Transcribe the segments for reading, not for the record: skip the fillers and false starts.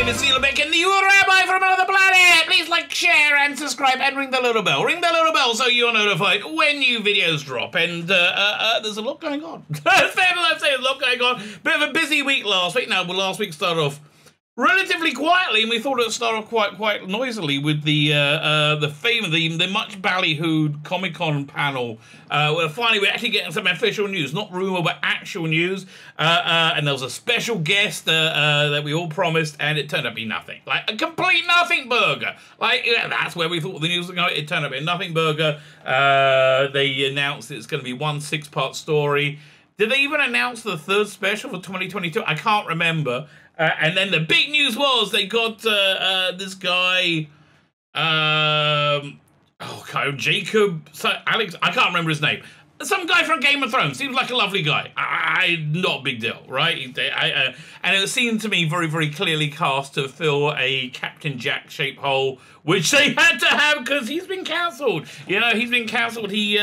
name is Tzvi Lebetkin, the Rabbi from another planet. Please like, share, and subscribe, and ring the little bell. Ring the little bell so you're notified when new videos drop. And there's a lot going on. That's fair to say, there's a lot going on. Bit of a busy week last week. Now, last week started off relatively quietly, and we thought it would start off quite noisily with the much ballyhooed Comic-Con panel. Where finally we're actually getting some official news, not rumor but actual news. And there was a special guest that we all promised, and it turned out to be nothing, like a complete nothing burger. Like that's where we thought the news was going. It turned out to be a nothing burger. They announced it's going to be one 6-part story. Did they even announce the third special for 2022? I can't remember. And then the big news was they got this guy, Jacob, Alex, I can't remember his name. Some guy from Game of Thrones. Seems like a lovely guy. Not a big deal, right? And it seemed to me very, very clearly cast to fill a Captain Jack-shaped hole, which they had to have because he's been cancelled. You know, he's been cancelled. He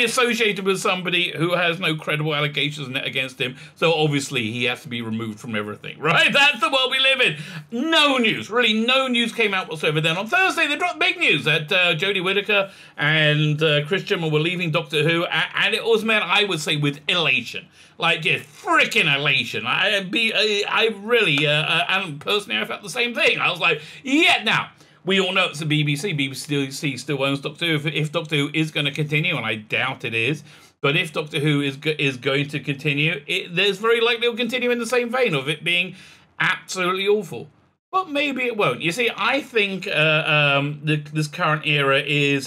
associated with somebody who has no credible allegations against him, so obviously he has to be removed from everything, right? That's the world we live in. No news, really no news came out whatsoever. Then on Thursday they dropped big news that Jodie Whittaker and Chris Chibnall were leaving Doctor Who, and it was met, I would say, with elation. Like, just freaking elation. I really, and personally I felt the same thing. I was like, yeah, now, we all know it's the BBC. BBC still owns Doctor Who. If Doctor Who is going to continue, and I doubt it is, but if Doctor Who is going to continue, there's very likely it'll continue in the same vein of it being absolutely awful. But maybe it won't. You see, I think this current era is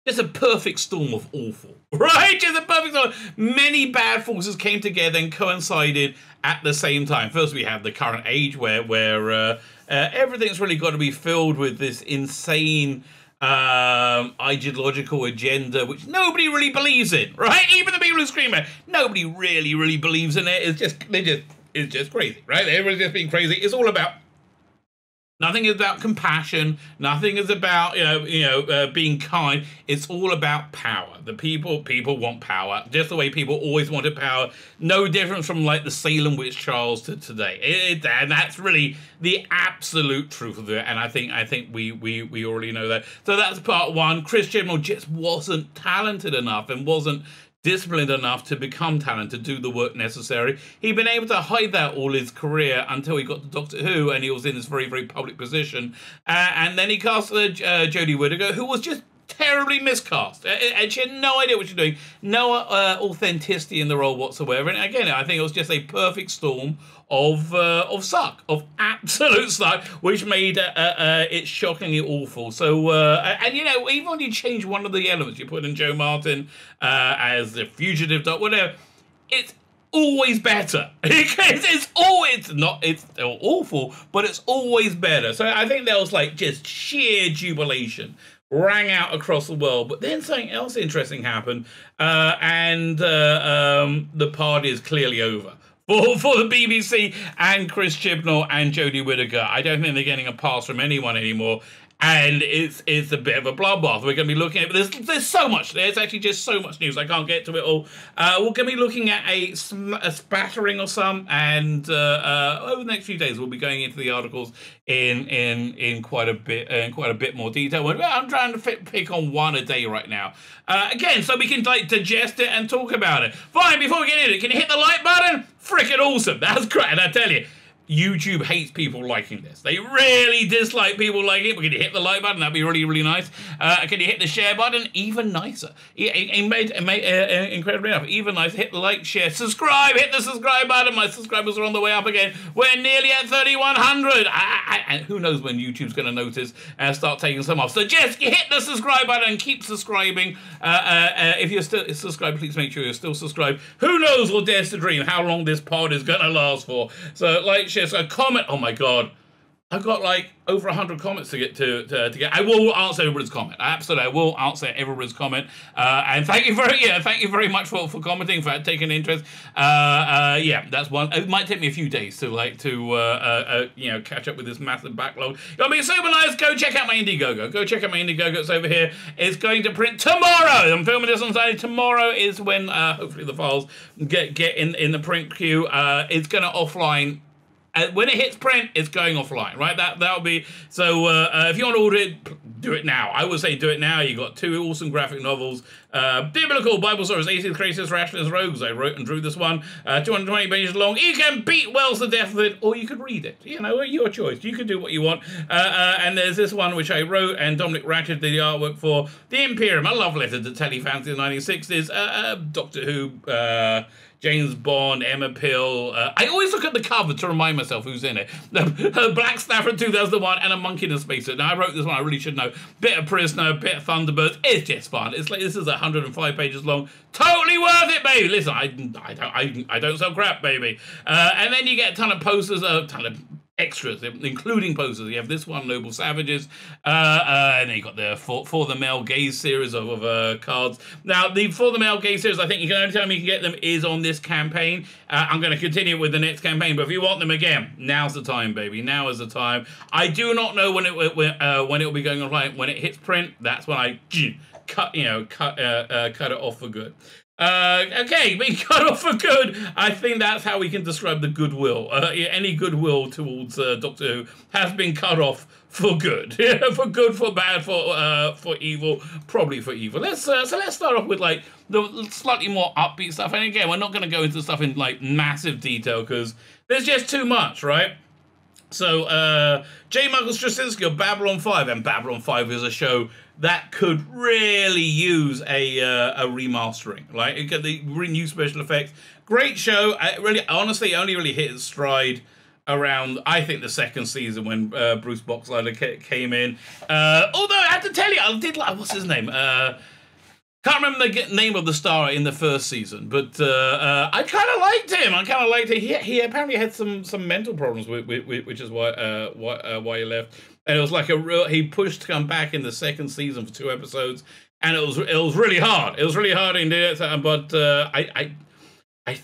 just a perfect storm of awful, right? Just a perfect storm. Many bad forces came together and coincided at the same time. First, we have the current age where everything's really got to be filled with this insane ideological agenda, which nobody really believes in, right? Even the people who scream at it, nobody really believes in it. It's just crazy, right? Everybody's just being crazy. It's all about. Nothing is about compassion. Nothing is about being kind. It's all about power. The people want power, just the way people always wanted power. No difference from like the Salem witch trials to today. And that's really the absolute truth of it. And I think we already know that. So that's part one. Chris Chibnall just wasn't talented enough and wasn't disciplined enough to become talented, to do the work necessary. He'd been able to hide that all his career until he got to Doctor Who, and he was in this very, very public position. And then he cast Jodie Whittaker, who was just terribly miscast. And she had no idea what she was doing, no authenticity in the role whatsoever. And again, I think it was just a perfect storm of suck, of absolute suck, which made it shockingly awful. So, and even when you change one of the elements, you put in Joe Martin as the fugitive doctor, whatever, it's always better. It's still awful, but it's always better. So I think there was like just sheer jubilation rang out across the world. But then something else interesting happened, and the party is clearly over for the BBC and Chris Chibnall and Jodie Whittaker. I don't think they're getting a pass from anyone anymore. And it's a bit of a bloodbath. We're going to be looking at, but there's so much. There's actually just so much news. I can't get to it all. We're going to be looking at a spattering of some, and over the next few days we'll be going into the articles in quite a bit more detail. I'm trying to pick on one a day right now. Again, so we can like digest it and talk about it. Fine. Before we get into it, can you hit the like button? Frickin' awesome. That's great. And I tell you, YouTube hates people liking this. They really dislike people liking it. But can you hit the like button? That'd be really nice. Can you hit the share button? Even nicer. Incredibly enough, even nicer. Hit the like, share, subscribe. Hit the subscribe button. My subscribers are on the way up again. We're nearly at 3,100. And who knows when YouTube's going to notice and start taking some off. So just hit the subscribe button and keep subscribing. If you're still subscribed, please make sure you're still subscribed. Who knows or dares to dream how long this pod is going to last for. So like, share, so comment. Oh my God. I've got like over 100 comments to get to get. I will answer everybody's comment. Absolutely, I will answer everybody's comment. And thank you very much for commenting, for taking interest. Yeah, that's one. It might take me a few days to you know, catch up with this massive backlog. It'll be super nice. Go check out my Indiegogo. Go check out my Indiegogo. It's over here. It's going to print tomorrow. I'm filming this on Saturday. Tomorrow is when hopefully the files get in the print queue. It's going to offline. When it hits print, it's going offline, right? That'll be so. If you want to order it, do it now. I would say do it now. You got 2 awesome graphic novels, biblical Bible stories, 18th Crisis, Rationalist Rogues. I wrote and drew this one, 220 pages long. You can beat Wells to death with it, or you could read it. You know, your choice. You can do what you want. And there's this one which I wrote, and Dominic Ratched did the artwork for, The Imperium, a love letter to telly fans in the 1960s. Doctor Who. James Bond, Emma Pill. I always look at the cover to remind myself who's in it. Black Staffer 2001 and a monkey in a spacesuit. Now I wrote this one, I really should know. Bit of Prisoner, bit of Thunderbirds. It's just fun. It's like, this is 105 pages long. Totally worth it, baby. Listen, I don't sell crap, baby. And then you get a ton of posters, a ton of extras, including posters. You have this one, Noble Savages, and then you got the For the Male Gaze series of cards. Now, the For the Male Gaze series, I think you can only time you can get them is on this campaign. I'm going to continue with the next campaign, but if you want them again, now's the time, baby. Now is the time. I do not know when it will be going online. When it hits print, that's when I cut it off for good. Okay, being cut off for good. I think that's how we can describe the goodwill. Any goodwill towards Doctor Who has been cut off for good. For good, for bad, for evil, probably for evil. So let's start off with like the slightly more upbeat stuff. And again, we're not going to go into stuff in like massive detail because there's just too much, right? So, J. Michael Straczynski of Babylon 5, and Babylon 5 is a show that could really use a remastering. Like, it got the new special effects. Great show. Honestly, only really hit its stride around, I think, the second season when Bruce Boxleitner came in. Although, I have to tell you, I did like, what's his name? Can't remember the name of the star in the first season, but I kind of liked him. He apparently had some mental problems, which is why he left. And it was like he pushed to come back in the second season for 2 episodes, and it was really hard. It was really hard indeed. But I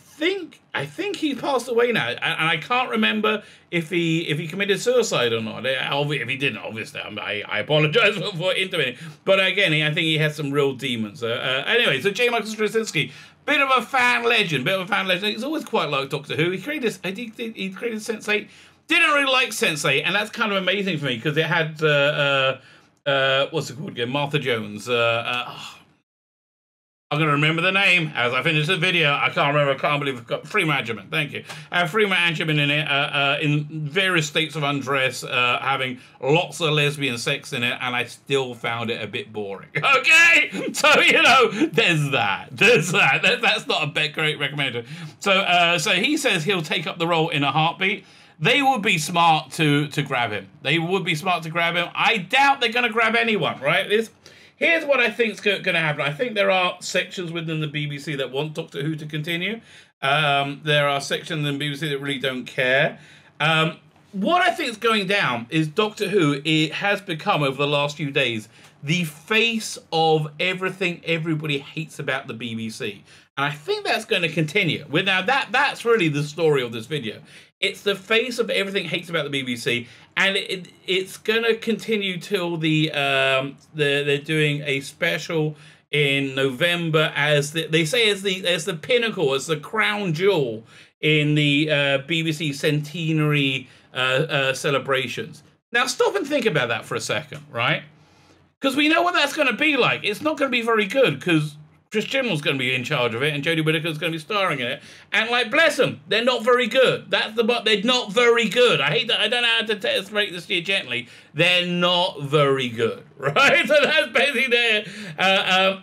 think he passed away now, and I can't remember if he committed suicide or not. If he didn't, obviously, I apologize for intervening. But again, I think he had some real demons. Anyway, so J. Michael Straczynski, bit of a fan legend. He's always quite like Doctor Who. He created Sense8. Didn't really like Sense8, and that's kind of amazing for me because it had what's it called again? Martha Jones. I'm going to remember the name as I finish the video. I can't remember. I can't believe I've got Freema Agyeman. Thank you. Freema Agyeman in it, in various states of undress, having lots of lesbian sex in it, and I still found it a bit boring. Okay? So, you know, there's that. That's not a great recommendation. So he says he'll take up the role in a heartbeat. They would be smart to grab him. I doubt they're going to grab anyone, right? Here's what I think is going to happen. I think there are sections within the BBC that want Doctor Who to continue. There are sections in the BBC that really don't care. What I think is going down is Doctor Who, it has become, over the last few days, the face of everything everybody hates about the BBC. And I think that's going to continue. Now, that's really the story of this video. It's the face of everything hates about the BBC, and it's going to continue till they're doing a special in November as they say as the pinnacle, as the crown jewel in the BBC centenary celebrations. Now, stop and think about that for a second, right? Because we know what that's going to be like. It's not going to be very good because Chris Chibnall's going to be in charge of it, and Jodie Whittaker's going to be starring in it. And, like, bless them, they're not very good. They're not very good. I hate that. I don't know how to rate this to you gently. They're not very good, right? So that's basically there.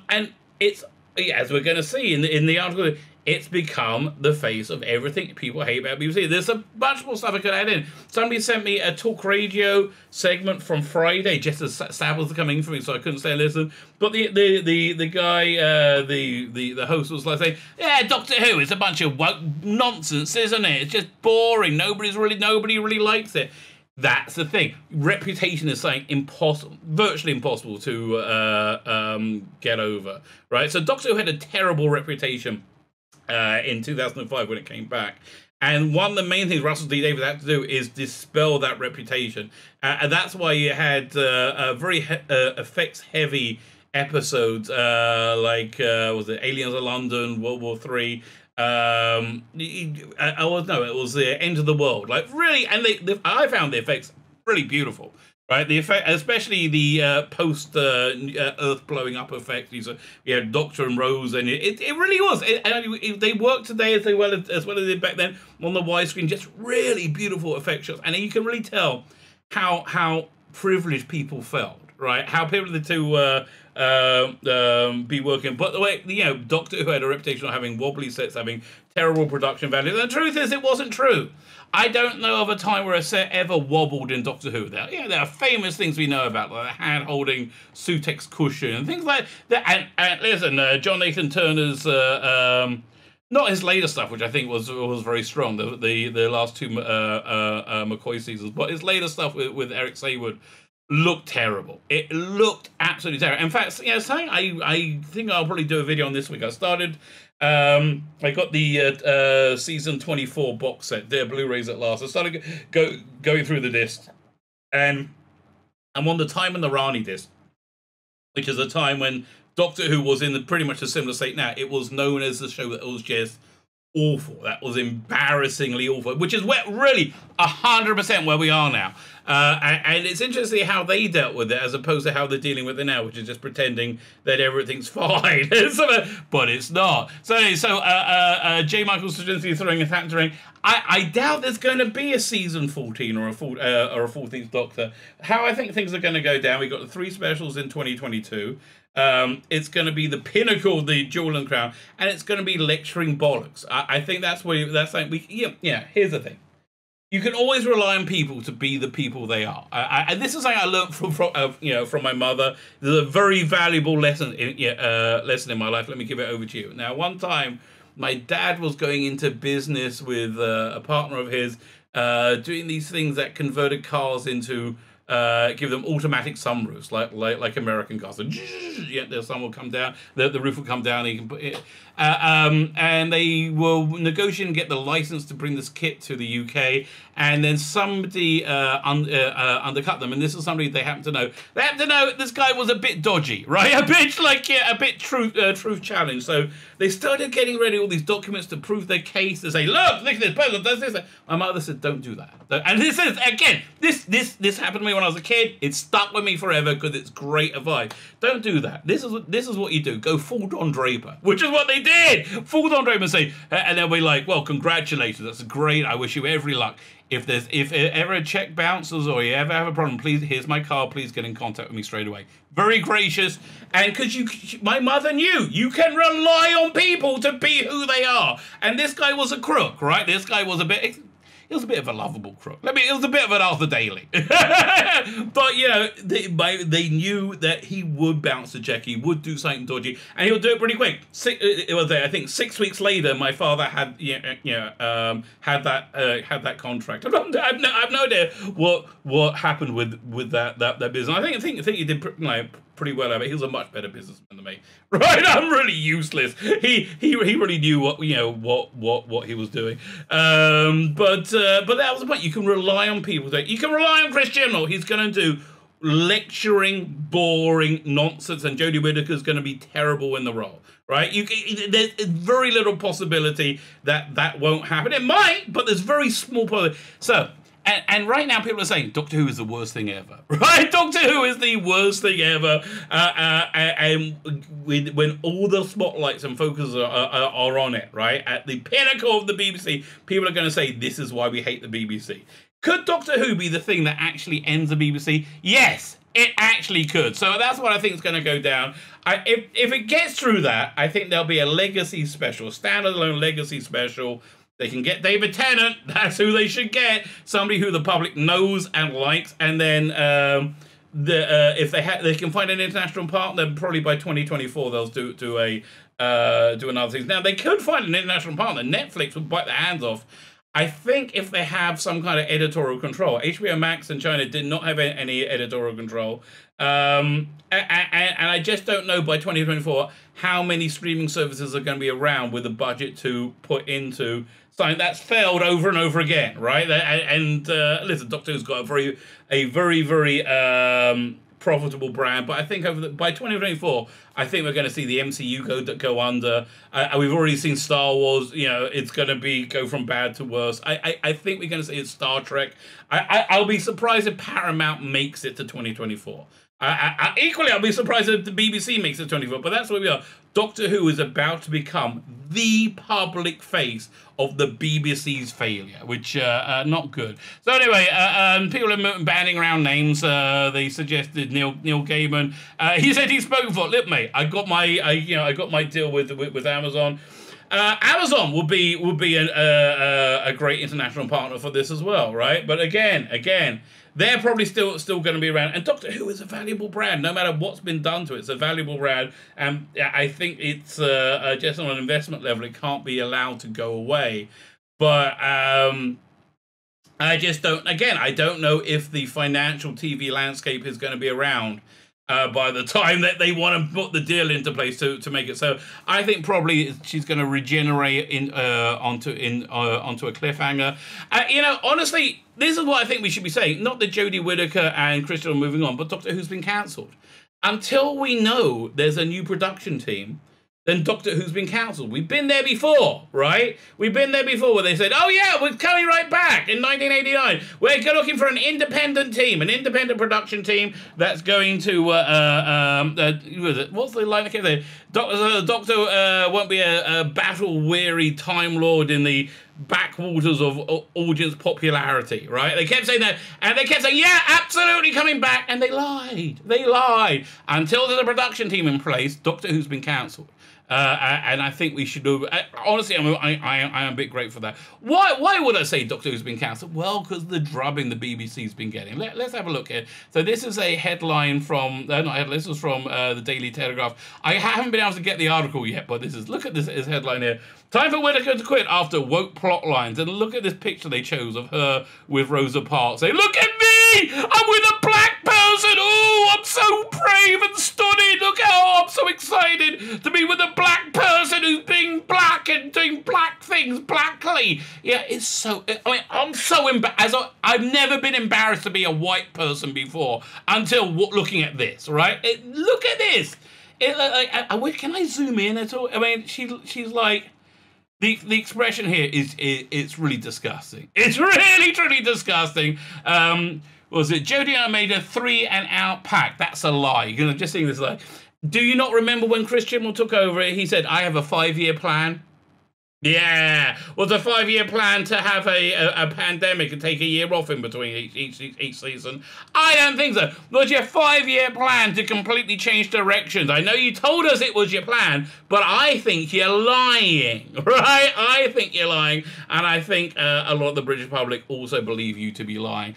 And it's, as we're going to see in the article, it's become the face of everything people hate about BBC. There's a bunch more stuff I could add in. Somebody sent me a talk radio segment from Friday, just as Stab was coming for me, so I couldn't stay and listen. But the guy, the host was like saying, "Yeah, Doctor Who is a bunch of woke nonsense, isn't it? It's just boring. Nobody really likes it." That's the thing. Reputation is something impossible, virtually impossible to get over, right? So Doctor Who had a terrible reputation in 2005 when it came back. And one of the main things Russell T Davies had to do is dispel that reputation. And that's why you had very effects-heavy episodes like, was it Aliens of London, World War III, it was the End of the World. Like, really, and I found the effects really beautiful. Right, the effect, especially the post Earth blowing up effect. You had Doctor and Rose, and it really was. They worked today as well as they did back then on the widescreen. Just really beautiful effect shots, and you can really tell how privileged people felt. Right, how privileged to be working. But the way Doctor Who had a reputation of having wobbly sets, having terrible production values. And the truth is, it wasn't true. I don't know of a time where a set ever wobbled in Doctor Who. There are famous things we know about, like the hand-holding Sutex cushion and things like that. And listen, John Nathan Turner's, not his later stuff, which I think was very strong, the last two McCoy seasons, but his later stuff with Eric Saywood looked terrible. It looked absolutely terrible. In fact, something I think I'll probably do a video on this week. I started. I got the season 24 box set, their Blu-rays at last. I started going through the discs, and I'm on the Time and the Rani disc, which is a time when Doctor Who was in pretty much a similar state now. It was known as the show that was just awful. That was embarrassingly awful, which is really 100% where we are now. And it's interesting how they dealt with it as opposed to how they're dealing with it now, which is just pretending that everything's fine. But it's not. So J. Michael Straczynski throwing a hat into the ring. I doubt there's going to be a season 14 or a 14th Doctor. How I think things are going to go down, we got the 3 specials in 2022. It's going to be the pinnacle of the Jewel and Crown, and it's going to be lecturing bollocks. I think that's like here's the thing. You can always rely on people to be the people they are. And this is something I learned from my mother. There's a very valuable lesson in my life. Let me give it over to you. Now, one time, my dad was going into business with a partner of his, doing these things that converted cars into give them automatic sunroofs, like American cars. So, the sun will come down, the roof will come down, and you can put it. And they will negotiate and get the license to bring this kit to the UK, and then somebody undercut them. And this is somebody they happen to know. They happen to know this guy was a bit dodgy, right? A bit truth challenged. So they started getting ready all these documents to prove their case. To say, look at this person does this. My mother said, don't do that. And this is again, this happened to me when I was a kid. It stuck with me forever because it's great advice. Don't do that. This is what you do. Go full Don Draper, which is what they did. Full Don Draper, and say, and they'll be like, well, congratulations, that's great. I wish you every luck. If ever a check bounces or you ever have a problem, please, here's my card. Please get in contact with me straight away. Very gracious, and because my mother knew you can rely on people to be who they are. And this guy was a crook, right? This guy was a bit. He was a bit of a lovable crook. It was a bit of an Arthur Daly. But, they knew that he would bounce the check. He would do something dodgy. And he'll do it pretty quick. I think 6 weeks later, my father had had that contract. I have no idea what happened with that business. I think he did pretty well at it. He was a much better businessman than me. Right? I'm really useless. He really knew what he was doing. But that was the point. You can rely on people. You can rely on Chris Chibnall. He's going to do lecturing, boring nonsense, and Jodie Whittaker's going to be terrible in the role. Right? There's very little possibility that won't happen. It might, but there's very small possibility. So. And right now, people are saying Doctor Who is the worst thing ever. Right? Doctor Who is the worst thing ever. And when all the spotlights and focus are on it, right? At the pinnacle of the BBC, people are going to say, this is why we hate the BBC. Could Doctor Who be the thing that actually ends the BBC? Yes, it actually could. So that's what I think is going to go down. If it gets through that, I think there'll be a legacy special, a standalone legacy special. They can get David Tennant. That's who they should get. Somebody who the public knows and likes. And then if they can find an international partner, probably by 2024 they'll do another season. Now they could find an international partner. Netflix would bite their hands off. I think if they have some kind of editorial control, HBO Max in China did not have any editorial control. And I just don't know by 2024 how many streaming services are going to be around with a budget to put into something that's failed over and over again, right? And listen, Doctor Who's got a very profitable brand, but I think by 2024, I think we're going to see the MCU go under. We've already seen Star Wars. You know, it's going to go from bad to worse. I think we're going to see it Star Trek. I'll be surprised if Paramount makes it to 2024. Equally, I'll be surprised if the BBC makes it 24, but that's where we are. Doctor Who is about to become the public face of the BBC's failure, which not good. So anyway, people are banning around names. They suggested Neil Gaiman. He said he's spoken for. Look, mate, I got my deal with Amazon. Amazon will be a great international partner for this as well, right? But again, they're probably still going to be around. And Doctor Who is a valuable brand, no matter what's been done to it. It's a valuable brand, and I think it's just on an investment level, it can't be allowed to go away. But I just don't. Again, I don't know if the financial TV landscape is going to be around by the time that they want to put the deal into place to make it. So I think probably she's going to regenerate onto a cliffhanger. Honestly, this is what I think we should be saying. Not that Jodie Whittaker and Christian are moving on, but Doctor Who's been cancelled. Until we know there's a new production team, then Doctor Who's been cancelled. We've been there before, right? We've been there before where they said, oh yeah, we're coming right back in 1989. We're looking for an independent team, an independent production team that's going to, what's the line I kept there? Doctor won't be a battle-weary Time Lord in the backwaters of audience popularity, right? They kept saying that, and they kept saying, yeah, absolutely coming back, and they lied. They lied. Until there's a production team in place, Doctor Who's been cancelled. And I think we should do. Honestly, I am a bit grateful for that. Why would I say Doctor Who's been cancelled? Well, because the drubbing the BBC's been getting. Let's have a look here. So this is a headline from this was from the Daily Telegraph. I haven't been able to get the article yet, but look at this headline here. Time for Whittaker to quit after woke plot lines. And look at this picture they chose of her with Rosa Parks. Say, look at me! I'm with a black person! Oh, I'm so brave and stunning! Look how I'm so excited to be with a black person who's being black and doing black things blackly. Yeah, it's so... I'm so embarrassed. I've never been embarrassed to be a white person before until looking at this, right? Look at this! Can I zoom in at all? I mean, she's like... The expression here it's really disgusting. It's really, truly disgusting. Was it Jodie and I made a 3 and out pact? That's a lie. You're gonna just seeing this like. Do you not remember when Chris Chibnall took over? He said, "I have a 5-year plan." Yeah, was a 5-year plan to have a pandemic and take a year off in between each season? I don't think so. Was your 5-year plan to completely change directions? I know you told us it was your plan, but I think you're lying, right? I think you're lying, and I think a lot of the British public also believe you to be lying.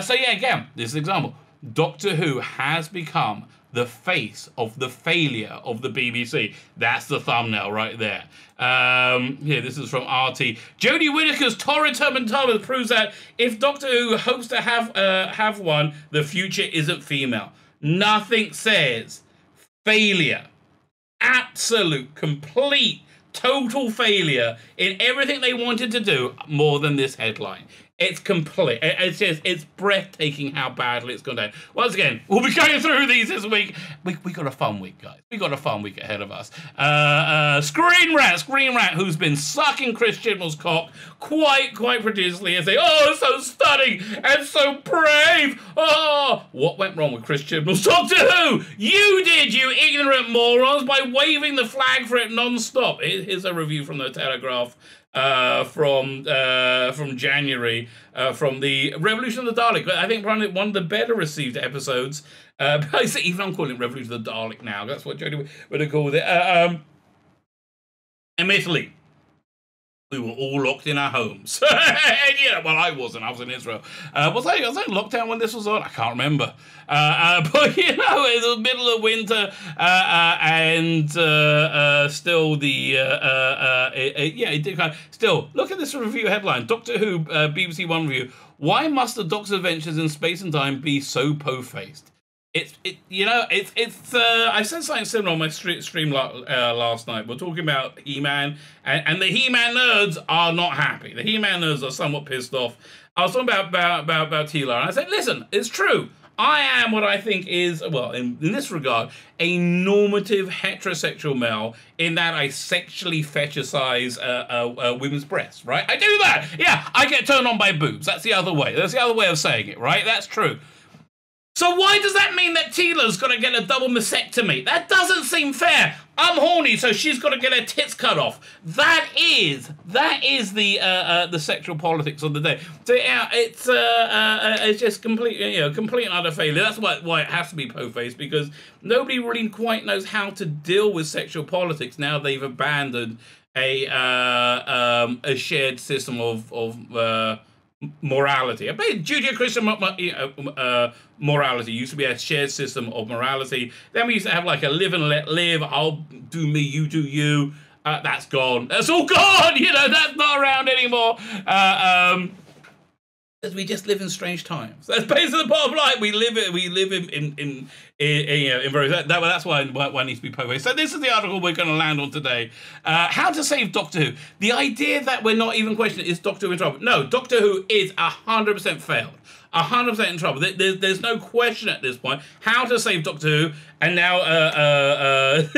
So yeah, again, this is an example. Doctor Who has become the face of the failure of the BBC. That's the thumbnail right there. Here, this is from RT. Jodie Whittaker's torrid mentality proves that if Doctor Who hopes to have one, the future isn't female. Nothing says failure. Absolute, complete, total failure in everything they wanted to do more than this headline. It's complete. It's breathtaking how badly it's gone down. Once again, we'll be going through these this week. We got a fun week, guys. We got a fun week ahead of us. Screen Rat, who's been sucking Chris Chibnall's cock quite prodigiously and say, "Oh, so stunning and so brave." Oh, what went wrong with Chris Chibnall's Doctor Who? You did, you ignorant morons, by waving the flag for it non-stop. Here's a review from the Telegraph. From January, from the Revolution of the Dalek. I think one of the better received episodes. Even I'm calling it Revolution of the Dalek now. That's what Jodie would have called it. Admittedly, we were all locked in our homes. And, yeah, well, I wasn't. I was in Israel. Was I in lockdown when this was on? I can't remember. But, you know, it was the middle of winter, and still it did kind of... Still, look at this review headline. Doctor Who, BBC One review. Why must the Doctor's adventures in space and time be so po-faced? I said something similar on my stream last night. We're talking about He-Man, and the He-Man nerds are not happy. The He-Man nerds are somewhat pissed off. I was talking about Tila, and I said, listen, it's true. I am what I think is, well, in this regard, a normative heterosexual male in that I sexually fetishize women's breasts, right? I do that. Yeah, I get turned on by boobs. That's the other way. That's the other way of saying it, right? That's true. So why does that mean that Tila's got to get a double mastectomy? That doesn't seem fair. I'm horny, so she's got to get her tits cut off. That is the sexual politics of the day. So yeah, it's just complete and utter failure. That's why it has to be po-faced, because nobody really quite knows how to deal with sexual politics now they've abandoned a shared system of morality. I mean, Judeo-Christian morality used to be a shared system of morality. Then we used to have like a live and let live. I'll do me, you do you. That's gone. That's all gone. You know, that's not around anymore. We just live in strange times. That's basically the bottom line. We live in very. That's why it needs to be po-faced. So this is the article we're going to land on today. How to save Doctor Who. The idea that we're not even questioning is Doctor Who in trouble. No, Doctor Who is 100% failed. 100% in trouble. There's no question at this point how to save Doctor Who. And now I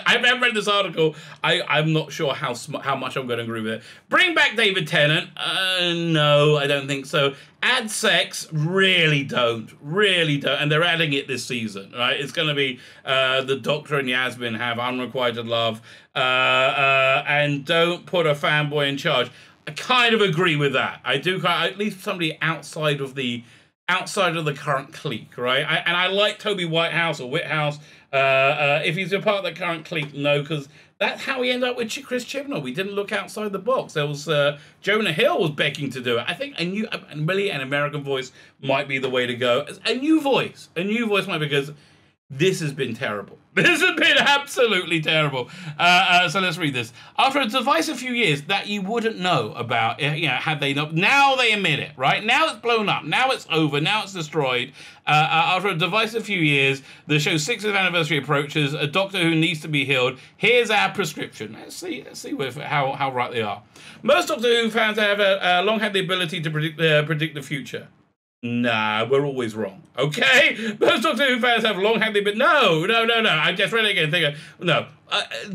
haven't read this article. I'm not sure how much I'm going to agree with it. Bring back David Tennant? No, I don't think so. Add sex? Really don't. And they're adding it this season, right? It's going to be the Doctor and Yasmin have unrequited love, and don't put a fanboy in charge. I kind of agree with that. I do, at least somebody outside of the current clique, right? And I like Toby Whitehouse or Whithouse. If he's a part of the current clique, no, because that's how we end up with Chris Chibnall. We didn't look outside the box. There was Jonah Hill was begging to do it. I think really an American voice might be the way to go. A new voice might be, because this has been terrible. This has been absolutely terrible. So let's read this. After a divisive few years that you wouldn't know about, had they not, now they admit it, right? Now it's blown up. Now it's over. Now it's destroyed. After a divisive few years, the show's 60th anniversary approaches. A Doctor Who needs to be healed. Here's our prescription. Let's see how right they are. Most Doctor Who fans have long had the ability to predict the future. Nah, we're always wrong. Okay? Most Doctor Who fans have long had but no. I just read it again. No.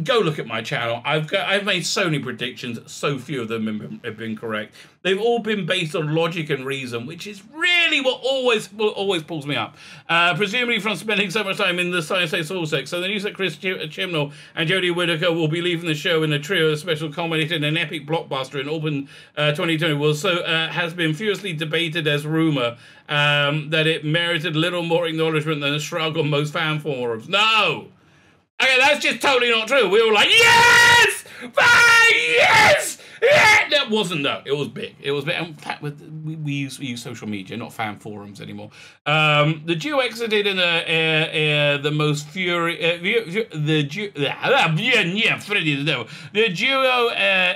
Go look at my channel. I've made so many predictions. So few of them have been correct. They've all been based on logic and reason, which is really what always pulls me up. Presumably from spending so much time in the Science Day Sourcex. So the news that Chris Chibnall and Jodie Whittaker will be leaving the show in a trio special culminating in an epic blockbuster in autumn 2020 has been furiously debated as rumour that it merited little more acknowledgement than a shrug on most fan forums. No! Okay, that's just totally not true. We were like, yes! Yes! Yeah! That wasn't, no. It was big. It was big. In fact, we use social media, not fan forums anymore. The duo exited in the most The duo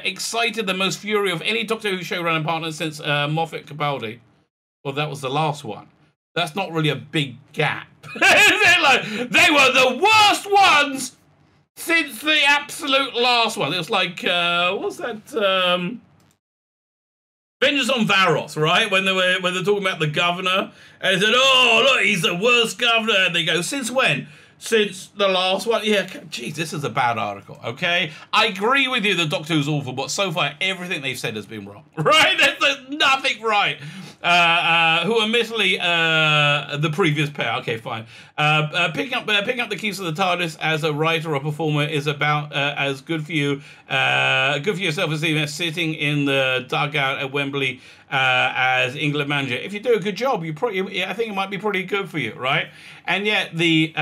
excited the most fury of any Doctor Who showrunner partner since Moffat Capaldi. Well, that was the last one. That's not really a big gap. Like, they were the worst ones since the absolute last one. It was like, what's that? Vengeance on Varos, right? When they're talking about the governor, and they said, "Oh, look, he's the worst governor." And they go, "Since when?" Since the last one. Yeah, geez, this is a bad article, okay? I agree with you that Doctor Who's awful, but so far everything they've said has been wrong, right? There's nothing right. Who admittedly the previous pair. Okay, fine. Picking up the keys to the TARDIS as a writer or performer is about as good for you, good for your self-esteem as sitting in the dugout at Wembley as England manager. If you do a good job, I think it might be pretty good for you, right? And yet the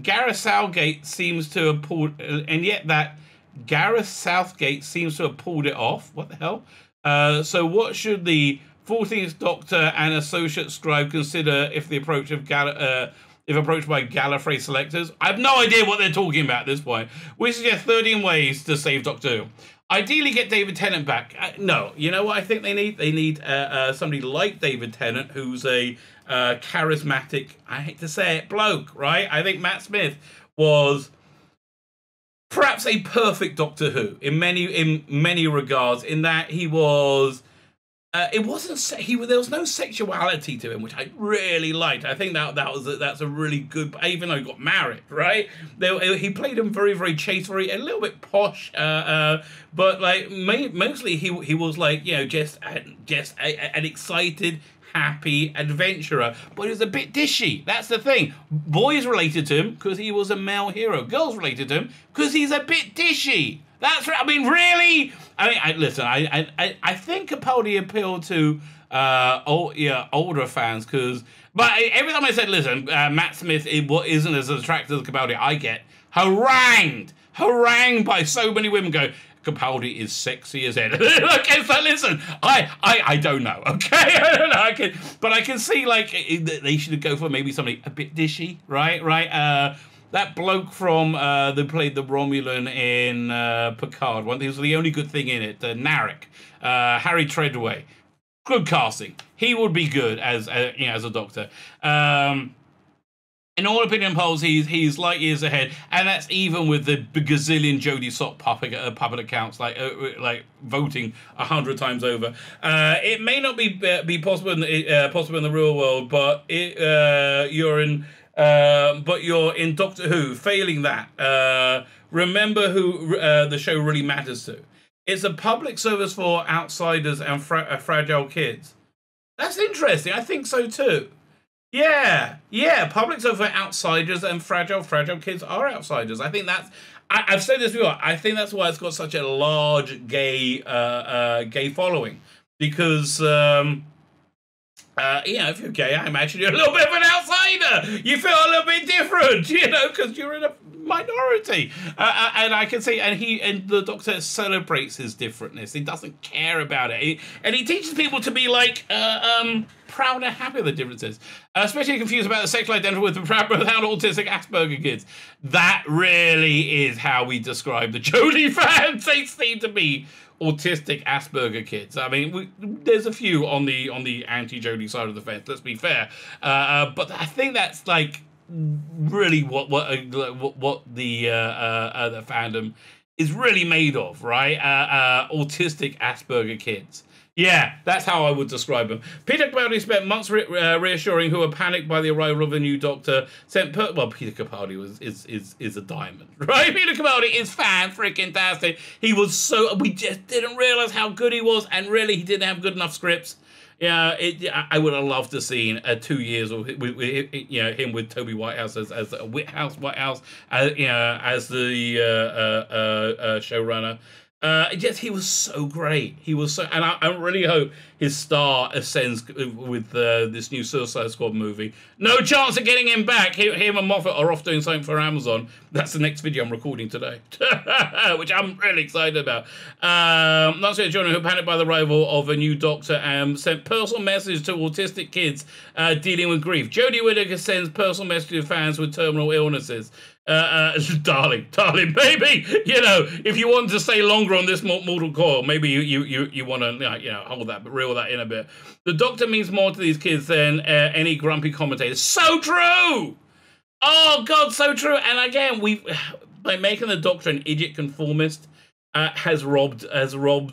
Gareth Southgate seems to have pulled, and yet that Gareth Southgate seems to have pulled it off. What the hell? So what should the 14th Doctor and Associate Scribe consider if the approach of if approached by Gallifrey selectors? I have no idea what they're talking about at this point. We suggest 13 ways to save Doctor Who. Ideally, get David Tennant back. No, you know what I think they need? They need somebody like David Tennant, who's a charismatic, I hate to say it, bloke, right? I think Matt Smith was perhaps a perfect Doctor Who in many regards, in that he was. It wasn't. There was no sexuality to him, which I really liked. I think that's a really good. Even though he got married, right? He played him very, very chaste, a little bit posh, but like mostly he was like, you know, just an excited, happy adventurer. But he was a bit dishy. That's the thing. Boys related to him because he was a male hero. Girls related to him because he's a bit dishy. That's right. I mean, really. I mean, listen. I think Capaldi appealed to older fans but every time I said, listen, Matt Smith isn't as attractive as Capaldi, I get harangued by so many women. Go, Capaldi is sexy as hell. Okay, so listen, I don't know. Okay, I don't know. But I can see like they should go for maybe somebody a bit dishy, right? That bloke from that played the Romulan in Picard, he was the only good thing in it, Narek, Harry Treadway. Good casting. He would be good as a Doctor. In all opinion polls, he's light years ahead, and that's even with the gazillion Jodie Sott puppet accounts like voting 100 times over. It may not be possible in the real world, but you're in Doctor Who. Failing that, remember who the show really matters to. It's a public service for outsiders and fragile kids. That's interesting. I think so too. Yeah. Public service for outsiders and fragile kids are outsiders. I think that's. I've said this before. I think that's why it's got such a large gay following, because. If you're gay, I imagine you're a little bit of an outsider. You feel a little bit different, because you're in a minority. And I can see, and the Doctor celebrates his differentness. He doesn't care about it. And he teaches people to be like, proud and happy of the differences. Especially confused about the sexual identity without autistic Asperger kids. That really is how we describe the Jodie fans. They seem to be autistic Asperger kids. I mean, there's a few on the anti-Jodie side of the fence. Let's be fair, but I think that's like really what the fandom is really made of, right? Autistic Asperger kids. Yeah, that's how I would describe them. Peter Capaldi spent months reassuring who were panicked by the arrival of a new Doctor. Peter Capaldi is a diamond, right? Peter Capaldi is fan-freaking-tastic. He was so... We just didn't realise how good he was, and really, he didn't have good enough scripts. Yeah, I would have loved to have seen 2 years with him with Toby Whitehouse as Whitehouse, as the showrunner. He was so great. He was so, and I really hope his star ascends with this new Suicide Squad movie. No chance of getting him back. Him and Moffat are off doing something for Amazon. That's the next video I'm recording today, which I'm really excited about. Last week, John, who panicked by the arrival of a new Doctor, sent personal message to autistic kids dealing with grief. Jodie Whittaker sends personal messages to fans with terminal illnesses. Darling, baby, if you want to stay longer on this mortal coil, maybe you want to, hold that, but reel that in a bit. The Doctor means more to these kids than any grumpy commentator. So true! Oh, God, so true. And again, by making the Doctor an idiot conformist, has robbed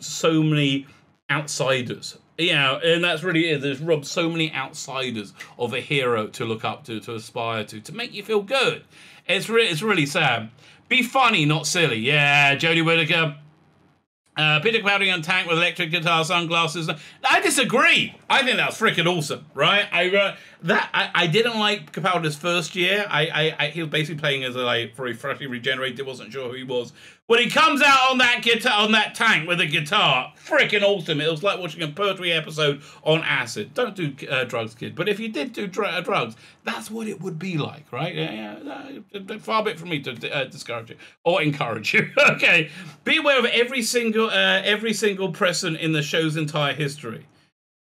so many outsiders. And that's really it. There's robbed so many outsiders of a hero to look up to aspire to make you feel good. It's really sad. Be funny, not silly. Yeah, Jodie Whittaker. Peter Capaldi on tank with electric guitar, sunglasses. I disagree. I think that's freaking awesome, right? I didn't like Capaldi's first year. He was basically playing as a very freshly regenerated. Wasn't sure who he was. When he comes out on that guitar, on that tank with a guitar, freaking awesome. It was like watching a poetry episode on acid. Don't do drugs, kid. But if you did do drugs, that's what it would be like, right? Yeah. Far be it from me to discourage you or encourage you. Okay. Be aware of every single precedent in the show's entire history.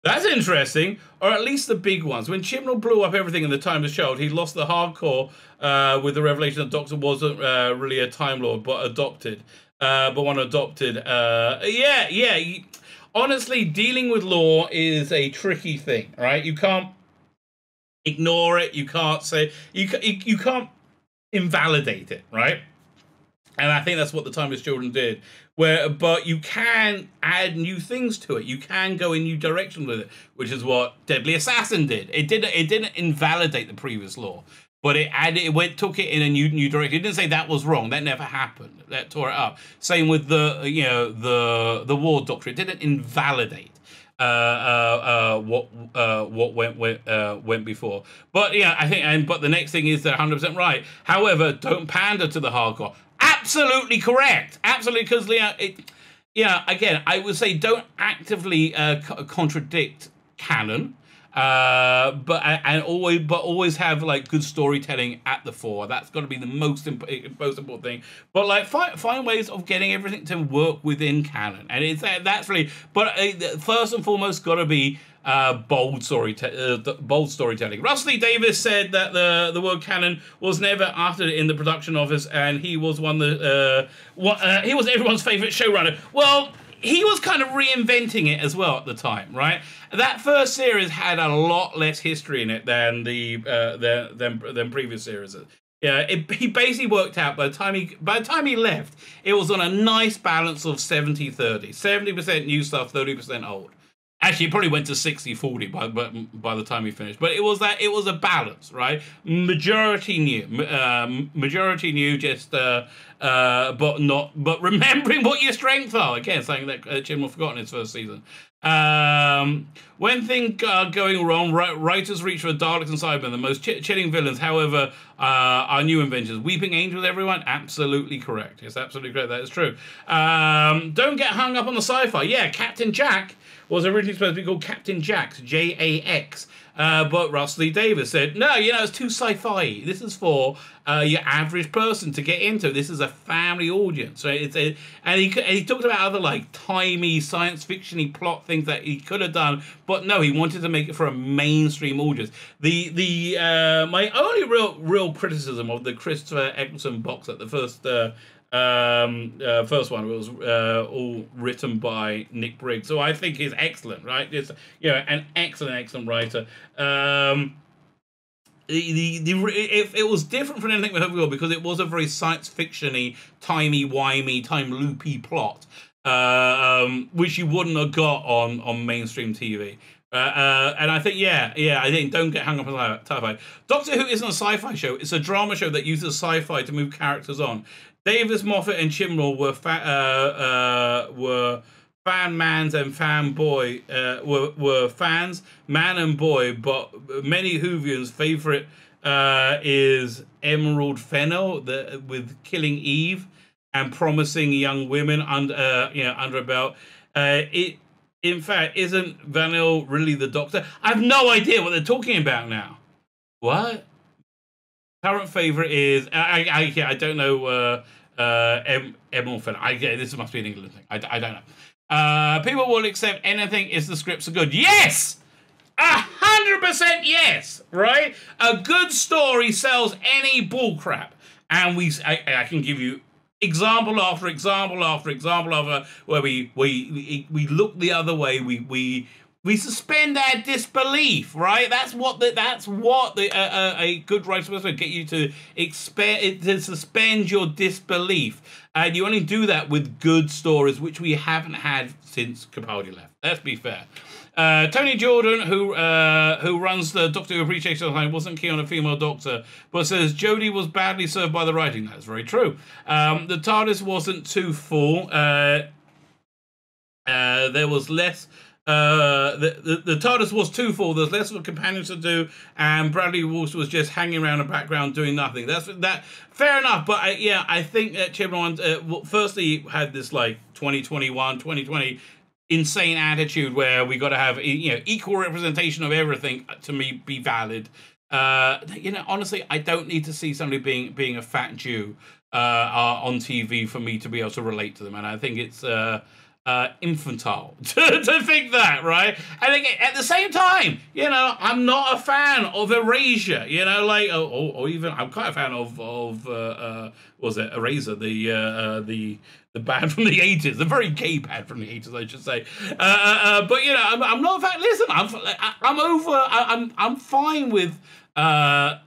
That's interesting, or at least the big ones. When Chibnall blew up everything in the time of the show, he lost the hardcore with the revelation that Doctor wasn't really a Time Lord, but adopted. Honestly, dealing with law is a tricky thing, right? You can't ignore it. You can't say you can't invalidate it, right? And I think that's what the Timeless Children did. But you can add new things to it. You can go in new directions with it, which is what Deadly Assassin did. It didn't invalidate the previous law, but took it in a new direction. It didn't say that was wrong. That never happened. That tore it up. Same with the Ward Doctrine. It didn't invalidate what went before. But yeah, I think but the next thing is they're 100% right. However, don't pander to the hardcore. Absolutely correct. Absolutely, because again, I would say don't actively contradict canon, but always have like good storytelling at the fore. That's got to be the most important thing. But like find ways of getting everything to work within canon, and that's really. But first and foremost, got to be bold storytelling. Rusty Davis said that the word canon was never uttered in the production office, and he was he was everyone's favorite showrunner. Well, he was kind of reinventing it as well at the time, right? That first series had a lot less history in it than than previous series. Yeah, he basically worked out by the time he left, it was on a nice balance of 70-30, 70% new stuff, 30% old. Actually, it probably went to 60-40 by the time he finished. But it was a balance, right? Majority new, just but remembering what your strengths are. Again, something that Chibnall forgot in his first season. When things are going wrong, writers reach for Daleks and Cybermen, the most chilling villains. However, are new inventions. Weeping Angels, everyone? Absolutely correct. It's absolutely correct. That is true. Don't get hung up on the sci-fi. Yeah, Captain Jack was originally supposed to be called Captain Jax, Jax. But Rusty Davis said, no, it's too sci-fi. This is for your average person to get into. This is a family audience. So and he talked about other like timey science fiction-y plot things that he could have done, but no, he wanted to make it for a mainstream audience. My only real criticism of the Christopher Eccleston box at the first one was all written by Nick Briggs, so I think he's excellent, right? It's an excellent writer. It was different from anything we heard before because it was a very science fiction-y, timey-wimey, time loopy plot, which you wouldn't have got on mainstream TV. And I think, I think don't get hung up on sci-fi. Doctor Who isn't a sci-fi show. It's a drama show that uses sci-fi to move characters on. Davis, Moffat, and Chibnall were fan-mans and fanboy, were fans, man and boy, but many Whovians' favourite is Emerald Fennel with Killing Eve and Promising Young Women under a belt. In fact, isn't Vanille really the Doctor? I have no idea what they're talking about now. What? Current favourite is I don't know. Emerald Fennel. This must be an England thing. I don't know. People will accept anything if the scripts are good. Yes! 100% yes! Right? A good story sells any bullcrap. And I can give you example after example after example where we look the other way. We suspend our disbelief, right? That's what a good writer is supposed to get you to suspend your disbelif, and you only do that with good stories, which we haven't had since Capaldi left. Let's be fair. Tony Jordan, who runs the Doctor Who Appreciation Society, wasn't keen on a female Doctor, but says Jodie was badly served by the writing. That's very true. The TARDIS wasn't too full. There was less the TARDIS was too full. There's less of a companion to do, and Bradley Walsh was just hanging around in the background doing nothing. That's that. Fair enough, but I think that Chibnall firstly had this like 2021, 2020 insane attitude where we got to have equal representation of everything to me be valid. Honestly, I don't need to see somebody being a fat Jew on TV for me to be able to relate to them, and I think it's infantile to think that, right? I think at the same time, I'm not a fan of Erasure, or even I'm quite a fan of was it Eraser, the band from the 80s, the very gay band from the 80s, I should say. But I'm not a fan. Listen, I'm fine with an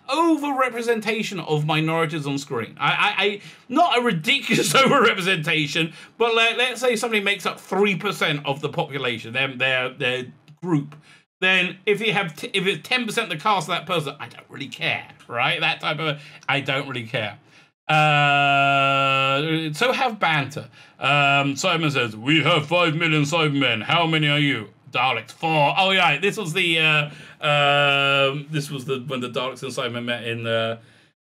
over-representation of minorities on screen. I not a ridiculous over-representation, but let's say somebody makes up 3% of the population, their group. Then if it's 10% of the cast of that person, I don't really care, right? That type of, I don't really care. So have banter. Simon says, we have 5 million Cybermen. How many are you? Daleks 4. Oh yeah, this was when the Daleks and Cybermen met in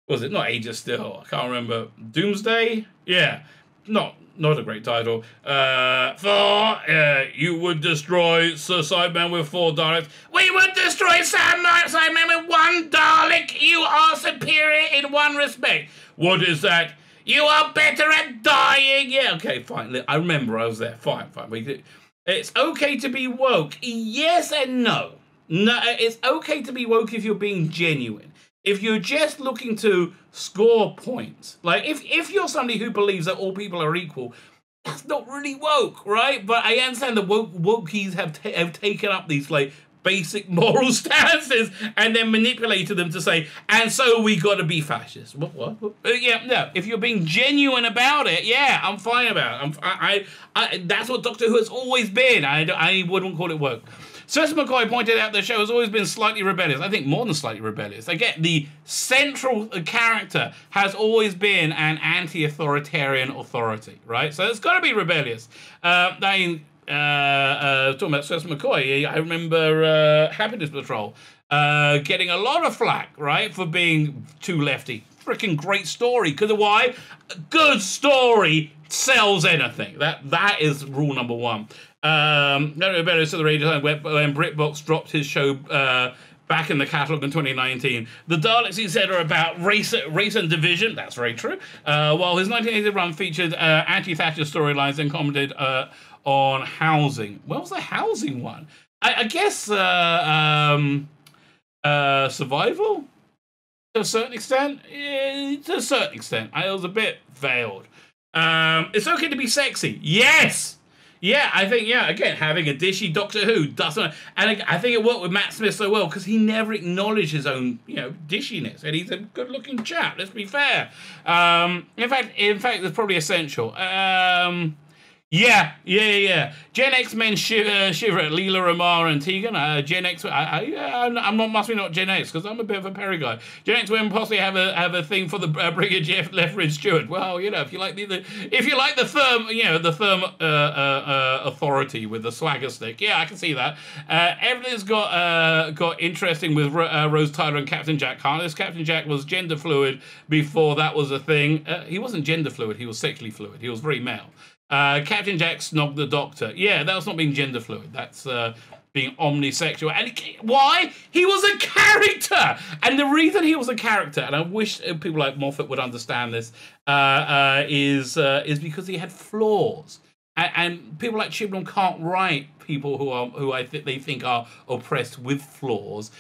was it not Age of Steel? I can't remember. Doomsday? Yeah. Not a great title. 4, you would destroy Sir Cyberman with 4 Daleks. We would destroy Cyberman with 1 Dalek. You are superior in one respect. What is that? You are better at dying. Yeah, okay, fine. I remember I was there. Fine. It's okay to be woke. Yes and no. No, it's okay to be woke if you're being genuine. If you're just looking to score points, like if you're somebody who believes that all people are equal, that's not really woke, right? But I understand that wokies have taken up these like basic moral stances and then manipulated them to say, and so we got to be fascist. What? Yeah, no. If you're being genuine about it, yeah, I'm fine about it. That's what Doctor Who has always been. I wouldn't call it woke. Cecil McCoy pointed out the show has always been slightly rebellious. I think more than slightly rebellious. Again, the central character has always been an anti-authoritarian authority, right? So it's got to be rebellious. Talking about Cecil McCoy, I remember Happiness Patrol getting a lot of flack, right, for being too lefty. Freaking great story. Because of why? A good story sells anything. That is rule number 1. No better to the radio time when BritBox dropped his show back in the catalogue in 2019. The Daleks, he said, are about race and division. That's very true. While his 1980 run featured anti-Thatcher storylines and commented on housing. What was the housing one? I guess survival? To a certain extent? Yeah, to a certain extent. I was a bit veiled. It's okay to be sexy. Yes! Yeah, I think, again, having a dishy Doctor Who doesn't... And I think it worked with Matt Smith so well because he never acknowledged his own, dishiness. And he's a good-looking chap, let's be fair. In fact, it's probably essential. Yeah. Gen X men shiver at Leela, Ramar, and Tegan. Gen X, must be not Gen X because I'm a bit of a Perry guy. Gen X women possibly have a thing for the Brigadier Lethbridge Stewart. Well, if you like the firm authority with the swagger stick, yeah, I can see that. Everything's got interesting with Rose Tyler and Captain Jack Harness. Captain Jack was gender fluid before that was a thing. He wasn't gender fluid. He was sexually fluid. He was very male. Captain Jack snogged the Doctor. Yeah, that was not being gender fluid. That's being omnisexual. And why? He was a character! And the reason he was a character, and I wish people like Moffat would understand this, is because he had flaws. And people like Chibnall can't write people who they think are oppressed with flaws.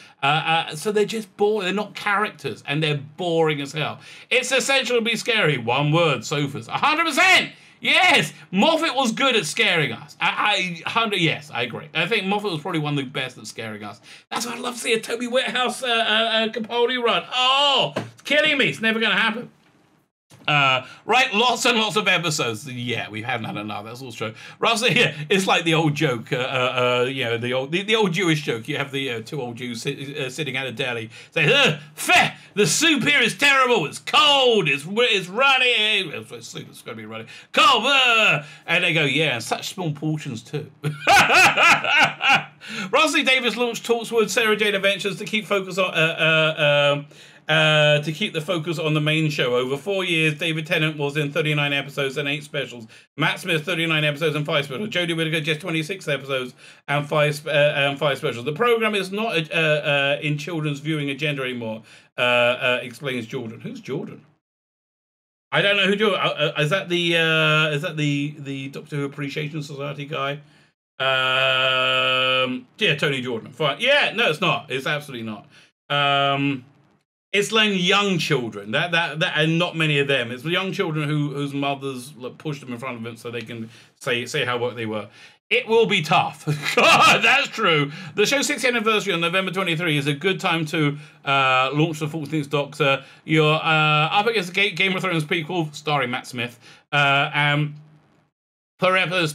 So they're just boring. They're not characters, and they're boring as hell. It's essential to be scary. One word, sofas. 100%! Yes, Moffat was good at scaring us. Yes, I agree. I think Moffat was probably one of the best at scaring us. That's why I'd love to see a Toby Whithouse Capaldi run. Oh, it's killing me. It's never going to happen. Right, lots and lots of episodes. Yeah, we haven't had enough. That's all true. Russell, yeah, it's like the old joke. You know, the old Jewish joke. You have the two old Jews sitting at a deli, saying, "Fair, the soup here is terrible. It's cold. It's runny. It's going to be runny. Cold." And they go, "Yeah, and such small portions too." Russell Davis launched talks with Sarah Jane Adventures to keep focus on. To keep the focus on the main show. Over 4 years, David Tennant was in 39 episodes and 8 specials. Matt Smith, 39 episodes and 5 specials. Jodie Whittaker, just 26 episodes and 5 specials. The program is not in children's viewing agenda anymore, explains Jordan. Who's Jordan? I don't know who Jordan. Is that the Doctor Who Appreciation Society guy? Yeah, Tony Jordan. Fine. Yeah, no, it's not. It's absolutely not. It's like young children, that and not many of them. It's the young children whose mothers push them in front of them so they can say how what they were. It will be tough. God, that's true. The show's 60th anniversary on November 23 is a good time to launch the 14th Doctor. You're up against the Game of Thrones prequel starring Matt Smith. Per episode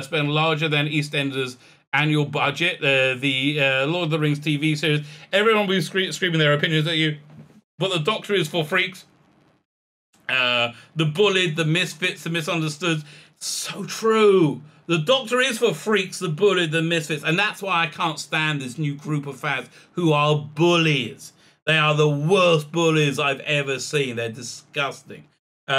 spend larger than EastEnders annual budget, the Lord of the Rings TV series. Everyone will be screaming their opinions at you, but the Doctor is for freaks. The bullied, the misfits, the misunderstood. So true. The Doctor is for freaks, the bullied, the misfits, and that's why I can't stand this new group of fans who are bullies. They are the worst bullies I've ever seen. They're disgusting. You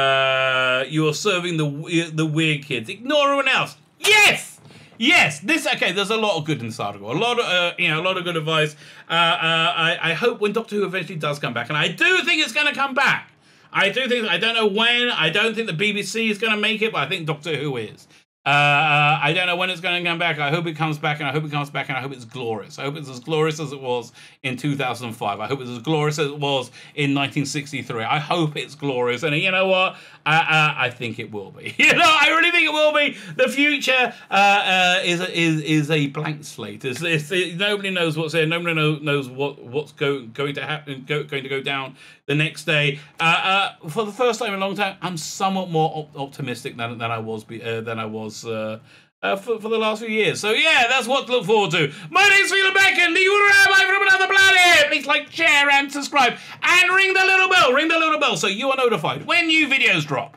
are serving the weird kids. Ignore everyone else. Yes. Yes, okay. There's a lot of good in this article. A lot of good advice. I hope when Doctor Who eventually does come back, and I do think it's going to come back. I don't know when. I don't think the BBC is going to make it, but I think Doctor Who is. I don't know when it's going to come back. I hope it comes back, and I hope it comes back, and I hope it's glorious. I hope it's as glorious as it was in 2005. I hope it's as glorious as it was in 1963. I hope it's glorious, and you know what? I think it will be. You know, I really think it will be. The future is a blank slate. Nobody knows what's there. Nobody knows what's going to happen. Going to go down the next day. For the first time in a long time, I'm somewhat more optimistic than I was for the last few years. So yeah, that's what to look forward to. My name's Tzvi Lebetkin, the Rabbi from another planet. Please like, share, and subscribe, and ring the little bell. Ring the little bell so you are notified when new videos drop.